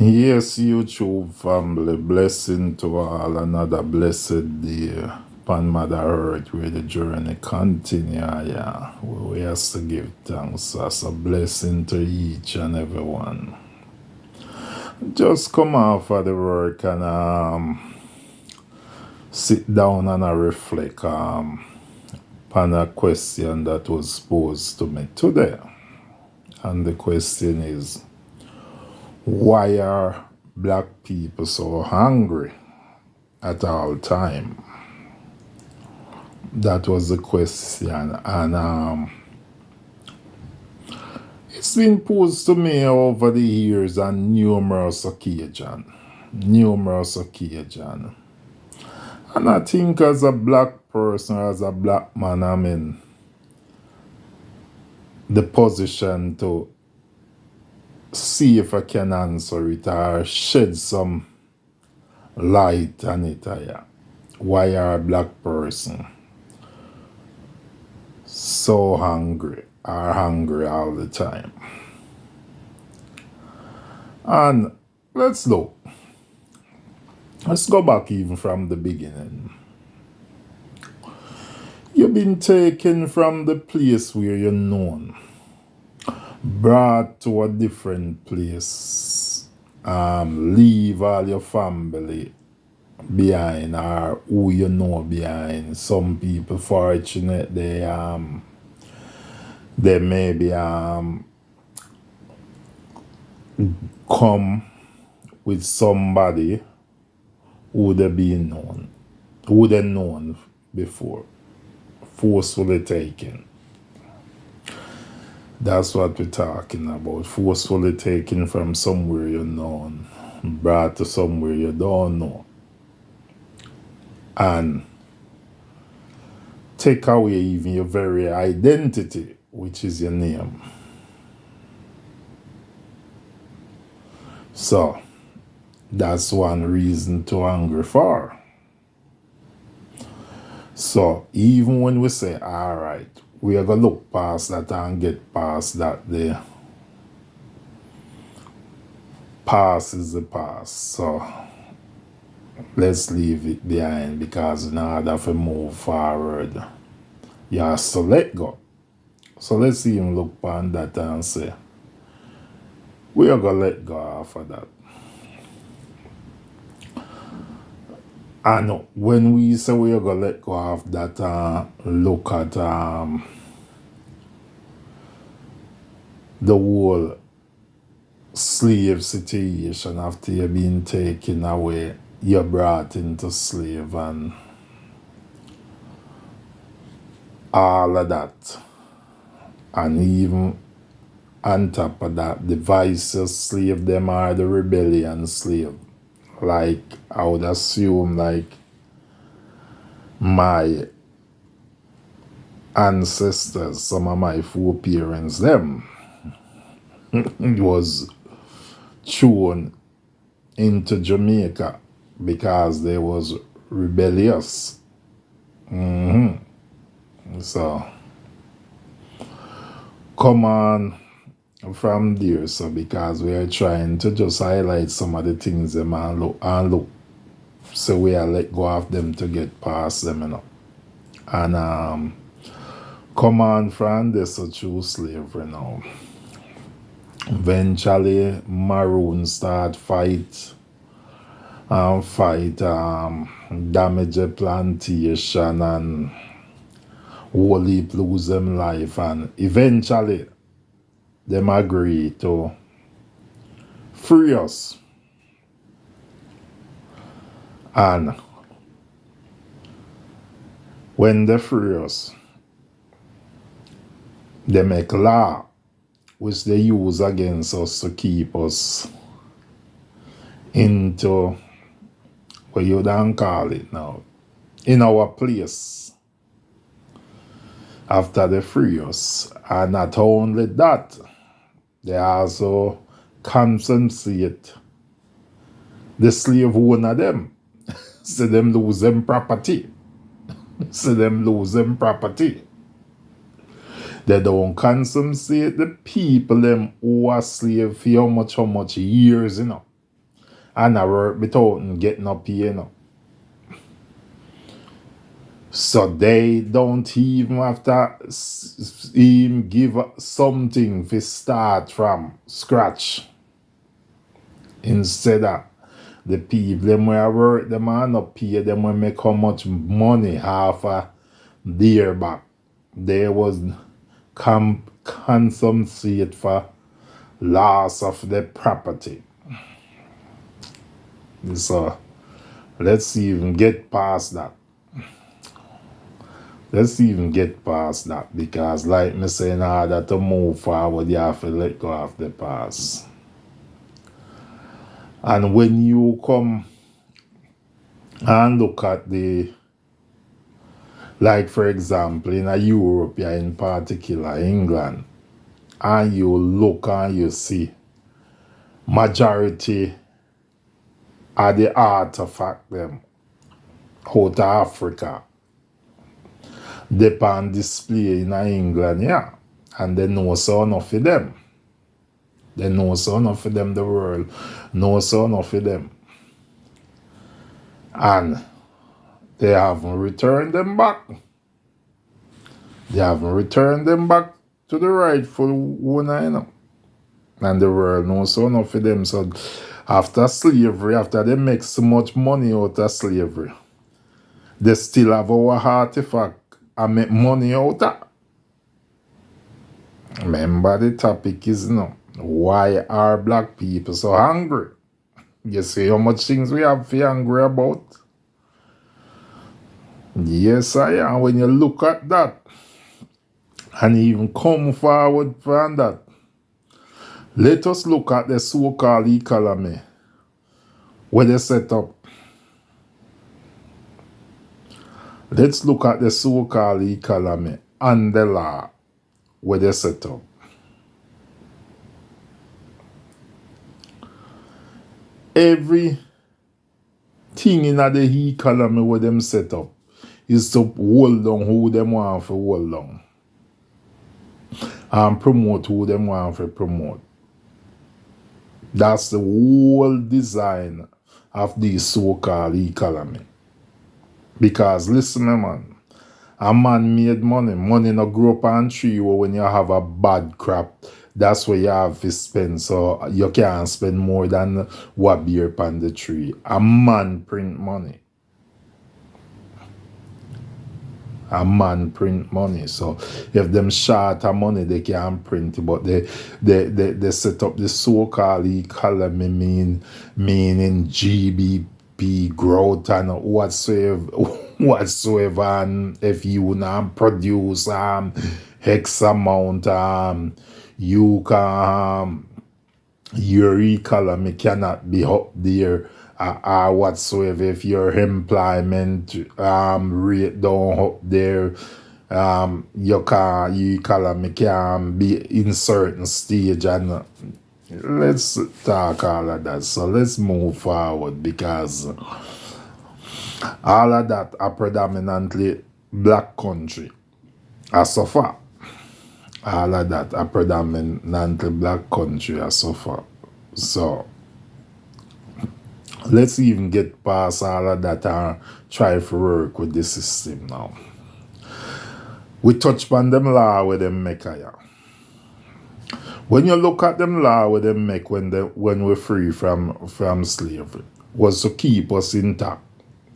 Yes, YouTube family, blessing to all, another blessed day upon Mother Earth where the journey continue. Yeah, we have to give thanks as a blessing to each and every one. Just come off of the work and sit down and reflect upon a question that was posed to me today. And the question is, why are black people so hungry at all time? That was the question, and it's been posed to me over the years on numerous occasions. And I think as a black person, as a black man, I'm in the position to see if I can answer it or shed some light on it. Yeah. Why are a black person so hungry all the time? And let's look. Let's go back even from the beginning. You've been taken from the place where you're known, brought to a different place, leave all your family behind or who you know behind. Some people fortunate they maybe come with somebody who they known before, forcefully taken. That's what we're talking about. Forcefully taken from somewhere you known, brought to somewhere you don't know, and take away even your very identity, which is your name. So that's one reason to hungry for. So even when we say, all right, we are going to look past that and get past that, the past is the past. So let's leave it behind, because in order to move forward, you have to let go. So let's even look upon that and say, we are going to let go after that. And when we say we are going to let go of that, look at the whole slave situation. After you've been taken away, you're brought into slave and all of that. And even on top of that, the vices slave them are the rebellion slave. Like, I would assume, like, my ancestors, some of my foreparents, them was thrown into Jamaica because they was rebellious. So come on from there. So because we are trying to just highlight some of the things them and look. So we are let go of them to get past them, And come on from this a true slavery now. Eventually Maroon start fight damage a plantation and whole heap lose them life, and eventually them agree to free us. And when they free us, they make law which they use against us to keep us into what you don't call it now, in our place after they free us. And not only that, they also compensate the slave owner them. So them lose them property. They don't compensate the people them who are slave for how much years, and I work without getting no pay, you know. So they don't even have to even give something to start from scratch. Instead of the people them where work them and not pay them when make how much money half a year back. There was compensate for loss of the property. So let's even get past that. Let's even get past that, because like me say, in order to move forward, you have to let go of the past. And when you come and look at the, like for example, in a Europe, yeah, in particular England, and you look and you see majority of the artifact them out of Africa, they on display in England, yeah. And they know so enough of them. They know so enough of them, the world know so enough of them. And they haven't returned them back. They haven't returned them back to the rightful owner, you know. And the world knows so enough of them. So after slavery, after they make so much money out of slavery, they still have our artifact and make money out of. Remember the topic is, you know, why are black people so hungry? You see how much things we have to be angry about? Yes, I am. When you look at that and even come forward from that, let us look at the so-called economy where they set up. Let's look at the so-called economy and the law where they set up. Every thing in the economy where them set up is to hold on who them want to hold on and promote who them want to promote. That's the whole design of the so-called economy. Because listen, man, a man made money. Money no grow up on tree when you have a bad crop. That's where you have to spend. So you can't spend more than what bear upon the tree. A man print money. A man print money. So if them short of money, they can't print it. But they set up the so-called economy meaning GDP growth and whatsoever. And if you not produce X amount, you can your economy cannot be up there whatsoever. If your employment rate down up there, your economy can be in certain stage. And let's talk all of that. So let's move forward, because all of that are predominantly black country. So far, all of that are predominantly black country so far. So let's even get past all of that and try to work with the system now. We touch on them law with them make here. When you look at them law with them make when we're free from slavery, was to keep us intact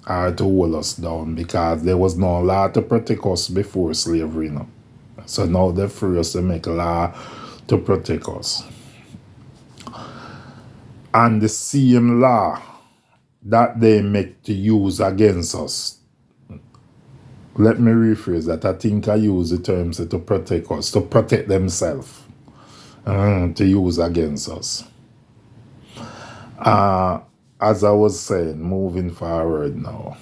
or to hold us down, because there was no law to protect us before slavery, you know. So now they're free us to make a law to protect us. And the same law that they make to use against us. Let me rephrase that. I think I use the terms to protect us, to protect themselves, to use against us. As I was saying, moving forward now.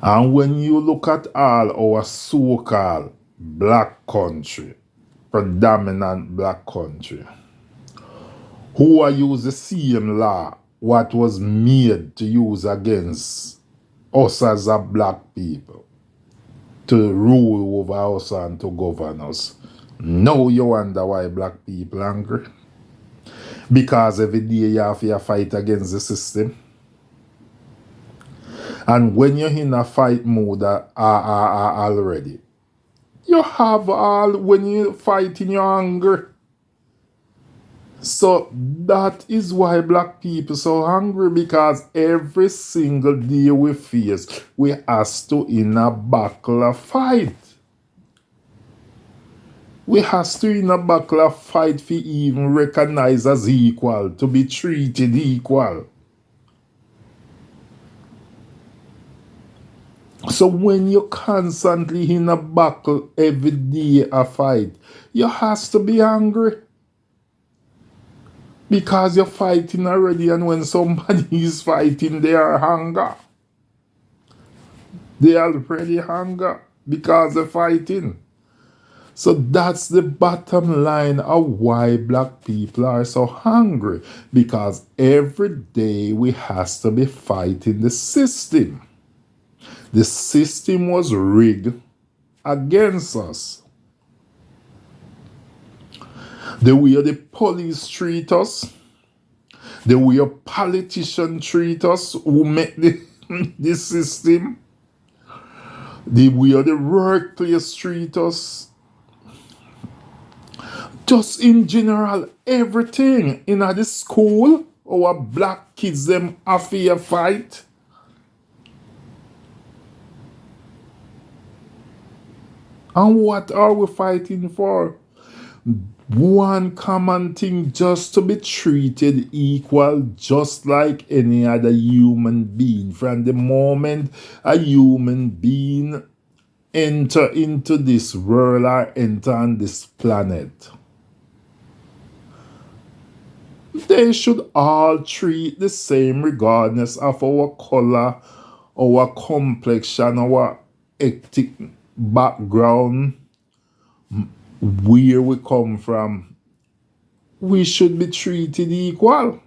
And when you look at all our so-called black country, predominant black country, who are use the same law what was made to use against us as a black people, to rule over us and to govern us. Now you wonder why black people angry. Because every day you have to fight against the system. And when you're in a fight mode already, you have all, when you fight in your anger. So that is why black people so hungry, because every single day we face, we has to in a battle of fight. We has to in a battle of fight for even recognize as equal, to be treated equal. So when you're constantly in a battle every day a fight, you has to be angry. Because you're fighting already, and when somebody is fighting, they are hunger. They already hunger because they're fighting. So that's the bottom line of why black people are so hungry. Because every day we has to be fighting the system. The system was rigged against us. The way the police treat us, the way a politician treat us who make the system, the way the workplace treat us, just in general, everything. In the school, our black kids them have to fight. And what are we fighting for? One common thing, just to be treated equal, just like any other human being. From the moment a human being enter into this world or enter on this planet, they should all treat the same regardless of our color, our complexion, our ethnic background, where we come from. We should be treated equal.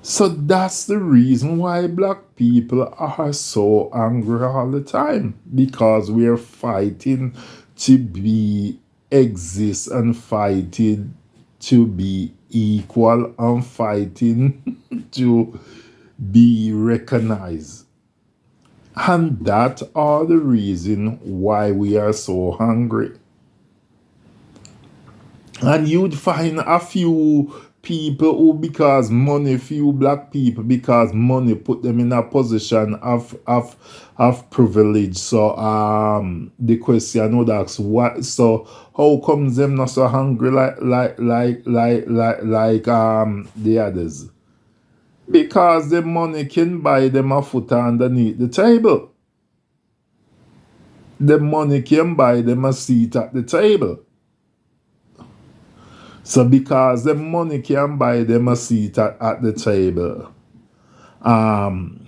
So that's the reason why black people are so angry all the time, because we're fighting to be exist and fighting to be equal and fighting to be recognized. And that are the reason why we are so hungry. And you'd find a few people who, because money, few black people, because money put them in a position of privilege. So the question would ask, what, so how comes them not so hungry like the others? Because the money can buy them a foot underneath the table. The money can buy them a seat at the table. So because the money can buy them a seat at the table, and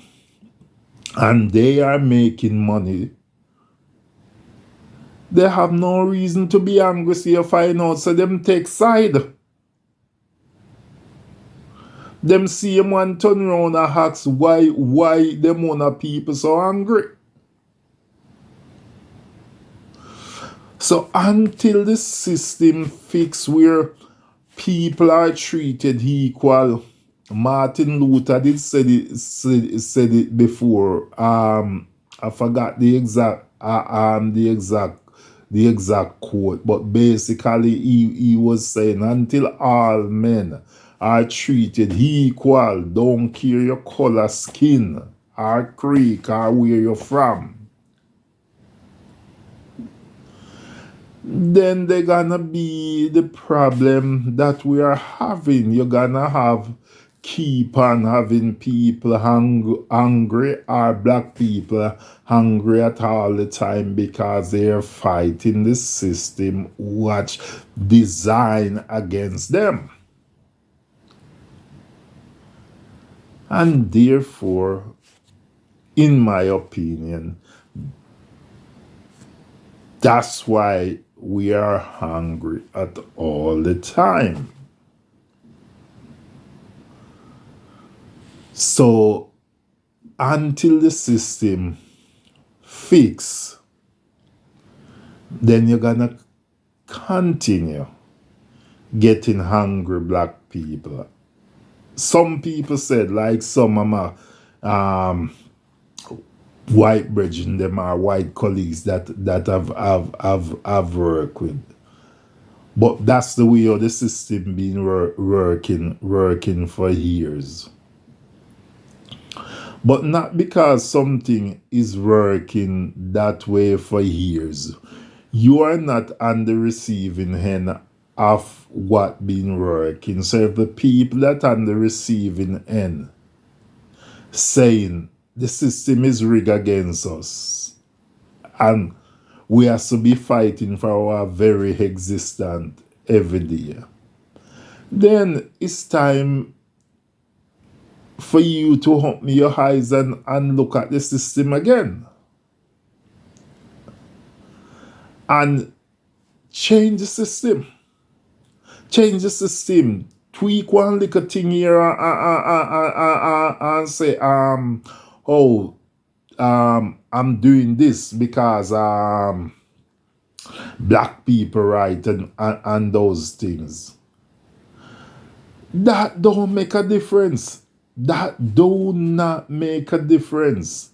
they are making money, they have no reason to be angry. So you find out, so them take side. Them see him one turn around and ask why them other people so angry. So until the system fix where people are treated equal, Martin Luther did said it before. I forgot the exact quote, but basically he was saying, until all men are treated equal, don't care your color, skin, or creek, or where you're from, then they're gonna be the problem that we are having. You're gonna keep on having people hungry, or black people hungry at all the time, because they're fighting the system which designed against them. And therefore, in my opinion, that's why we are hungry at all the time. So until the system fix, then you're gonna continue getting hungry black people. Some people said, like some of my white brethren, them are white colleagues that I've worked with. But that's the way how the system been working for years. But not because something is working that way for years. You are not on the receiving end of what been working. So if the people that on the receiving end saying the system is rigged against us and we have to be fighting for our very existence every day, then it's time for you to open your eyes and look at the system again. And change the system. Change the system. Tweak one little thing here and say, I'm doing this because black people right and those things. That don't make a difference. That do not make a difference.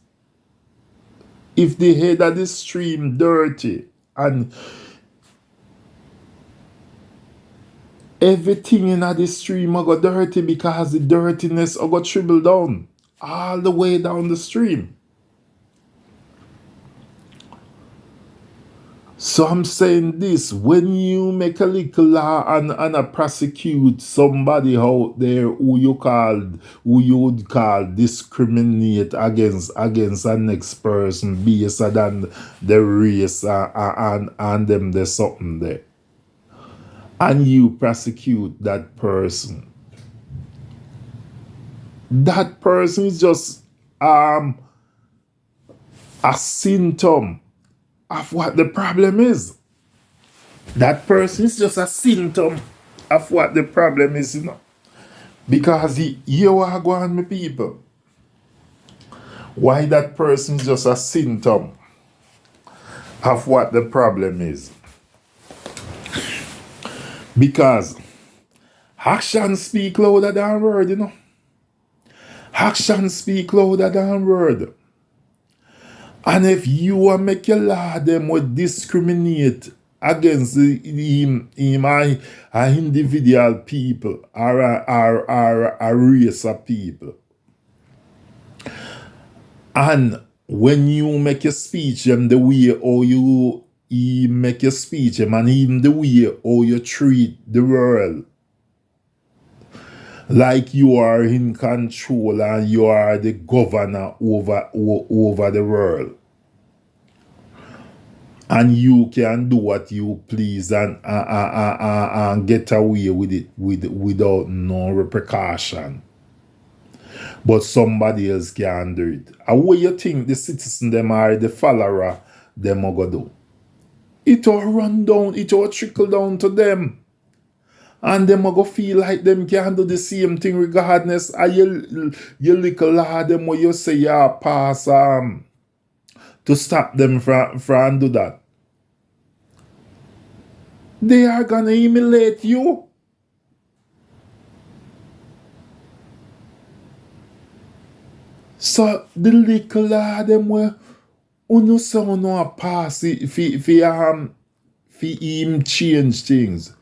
If the head of the stream dirty and everything in the stream I got dirty because the dirtiness I got dribble down all the way down the stream. So I'm saying this, when you make a little law and prosecute somebody out there who you would call discriminate against the next person based on the race and them there's something there, and you prosecute that person is just a symptom of what the problem is. That person is just a symptom of what the problem is, Because you are going, my people. Why that person is just a symptom of what the problem is. Because actions speak louder than word, Actions speak louder than word. And if you make your law them would discriminate against an individual people or a race of people, and when you make your speech and the way or you make your speech and even the way or you treat the world like you are in control and you are the governor over the world, and you can do what you please and get away with it without no repercussion, but somebody else can do it. And what you think the citizen them are the follower them are gonna do? It all run down, it all trickle down to them. And them go feel like them can do the same thing regardless of your little law them what you say you pass to stop them from do that. They are gonna emulate you. So the little law them where uno say uno pass it fi him change things,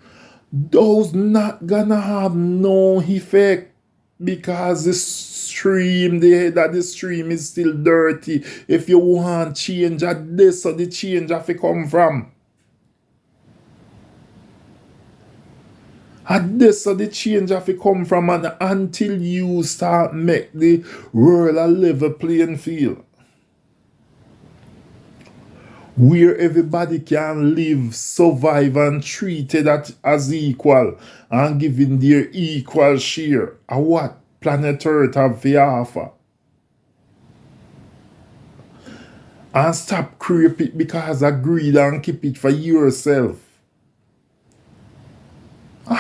those not gonna have no effect because the stream, the stream is still dirty. If you want change at this, so the change have to come from. At this, so the change have to come from, and until you start make the world a level playing field, where everybody can live, survive, and treated as equal and given their equal share of what planet Earth have to offer. And stop creep it because of greed and keep it for yourself.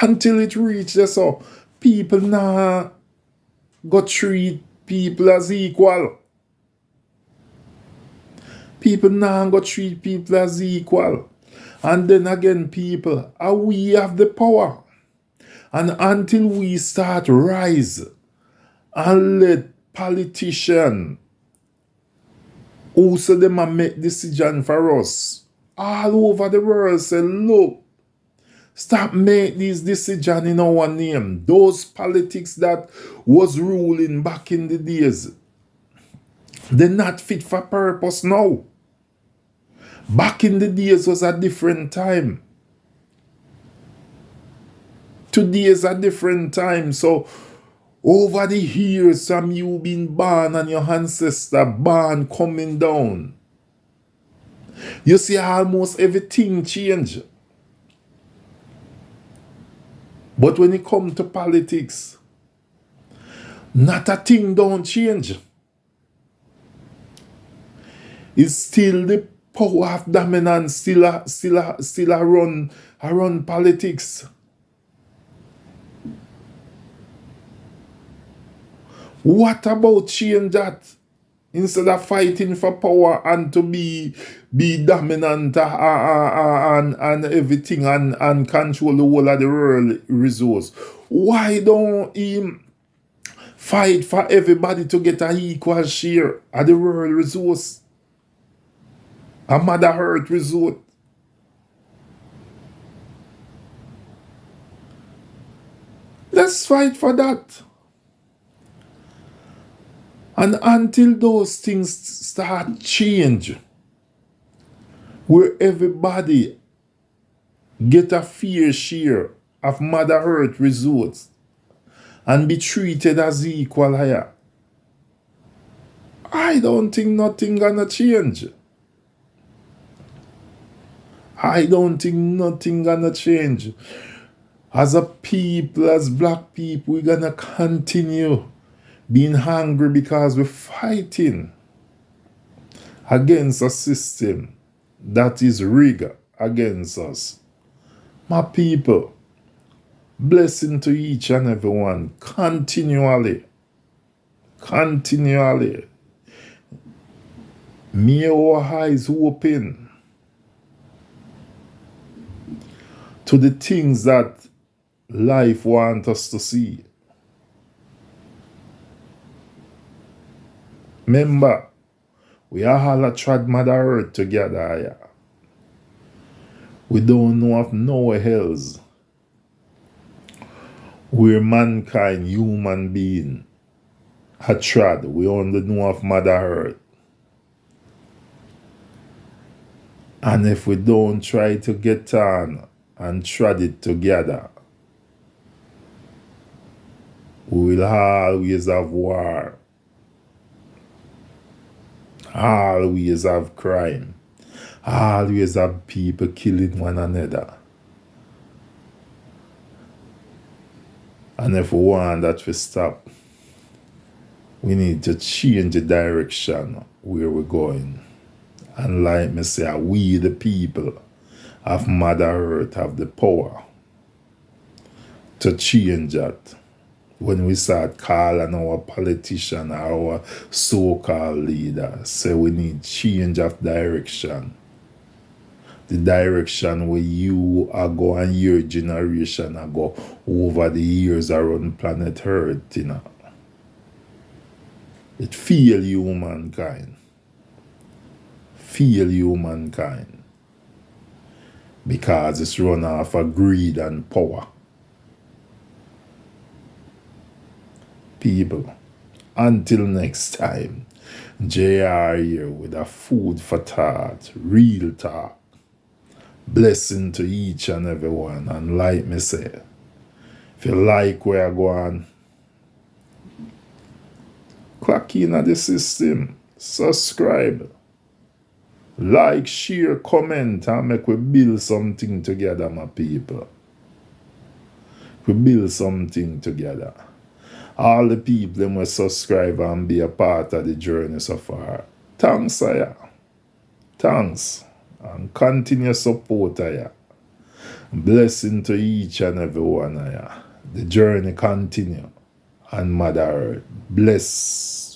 Until it reaches so people now go treat people as equal. People now go treat people as equal. And then again, people, we have the power. And until we start rise and let politicians who say them a make decision for us all over the world say, look, stop make these decisions in our name. Those politics that was ruling back in the days, they're not fit for purpose now. Back in the days was a different time. Today is a different time. So over the years, some you been born and your ancestor born coming down. You see almost everything change. But when it comes to politics, not a thing don't change. It's still the power of dominance still a run politics. What about change that? Instead of fighting for power and to be dominant and everything and control the whole of the world resource, why don't him fight for everybody to get an equal share of the world resource? A Mother Earth resource. Let's fight for that. And until those things start change, where everybody get a fair share of Mother Earth resource and be treated as equal here, I don't think nothing gonna change. I don't think nothing gonna change. As a people, as black people, we're gonna continue being hungry because we're fighting against a system that is rigged against us. My people, blessing to each and every one continually. May our eyes open to the things that life wants us to see. Remember, we are all a trod Mother Earth together here. We don't know of nowhere else where mankind, human being, a trod. We only know of Mother Earth. And if we don't try to get on and trod it together, we will always have war. Always have crime. Always have people killing one another. And if we want that to stop, we need to change the direction where we're going. And like me say, we the people of Mother Earth have the power to change that. When we start calling our politician, our so-called leader, say we need change of direction. The direction where you are going and your generation are go over the years around planet Earth, you know. It feel humankind. Because it's run off of greed and power. People, until next time, JR here with a food for thought, real talk. Blessing to each and every one. And like me say, if you like where I go on, clock in at the system, subscribe, like, share, comment, and make we build something together, my people. We build something together. All the people them will subscribe and be a part of the journey so far. Thanks, Aya. Thanks. And continue support, Aya. Blessing to each and every one, Aya. The journey continue. And Mother Earth. Bless.